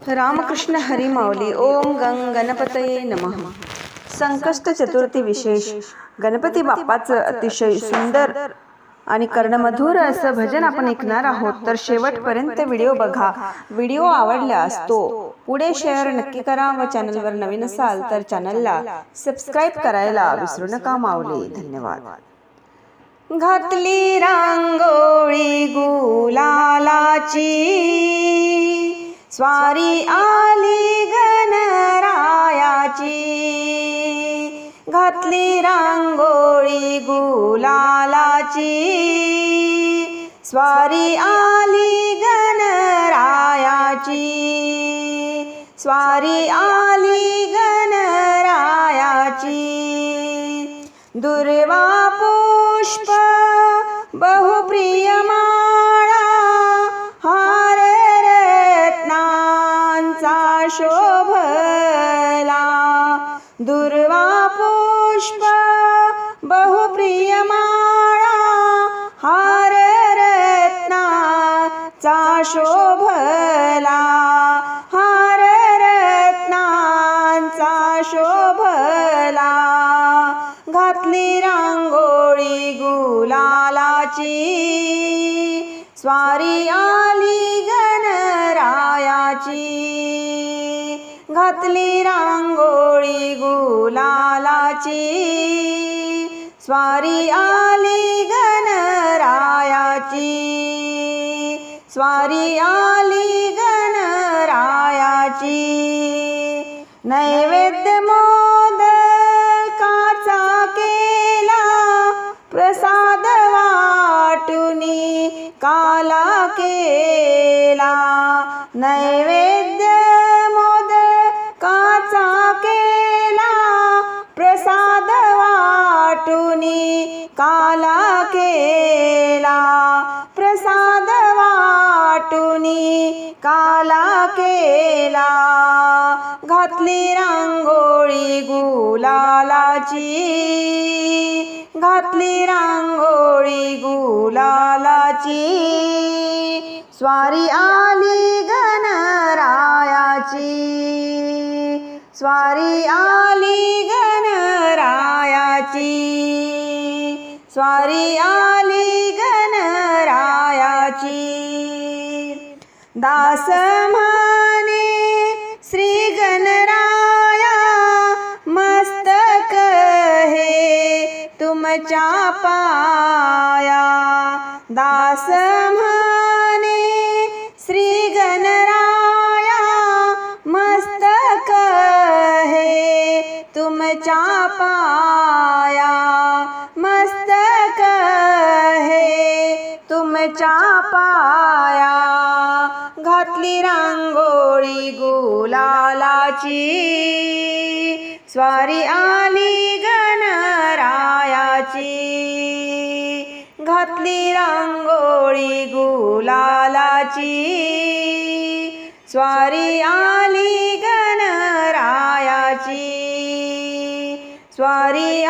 रामकृष्ण हरी माऊली. ओम गंग गणपतये नमः. संकष्ट चतुर्थी विशेष गणपती बाप्पाचं अतिशय सुंदर आणि कर्णमधुर असं भजन आपण ऐकणार आहोत. तर शेवटपर्यंत व्हिडिओ बघा. व्हिडिओ आवडल्यास तो पुढे शेअर नक्की करा व चॅनलवर नवीन असाल तर चॅनलला सबस्क्राईब करायला विसरू नका माऊली. धन्यवाद. घातली रांगोळी गुलालाची, स्वारी आली गणरायाची. घातली रांगोळी गुलालाची, स्वारी आली गणरायाची. स्वारी आली गणरायाची. दुर्वा पुष्प बहुप्रिय माळा, हार रत्नांचा शोभला. दुर्वा पुष्प बहुप्रिय माळा, हार रत्नांचा शोभला. हार रत्नांचा शोभला. घातली रांगोळी गुलालाची, स्वारी आली गणरायाची. घातली रांगोळी गुलालाची, स्वारी आली गणरायाची. स्वारी आली गणरायाची. नैवेद्य मोदकाचा केला, प्रसाद वाटुनी काला केला. नैवेद्य मोदकाचा केला, प्रसाद वाटुनी काला केला. प्रसाद वाटुनी काला केला. घातली रांगोळी गुलालाची. घातली रांगोळी गुलालाची, स्वारी आली गणरायाची. स्वारी आली गणरायाची. स्वारी आली गणरायाची. दास म्हणे श्री गणराया, मस्तक हे तुमच्या पाया. दास म्हणे श्री गणराया, मस्तक हे तुमच्या पाया. मस्तक हे तुमच्या पाया. घातली रांगोळी गुलालाची, स्वारी आली गणरायाची. घातली रांगोळी गुलालाची, स्वारी आली गणरायाची. स्वारी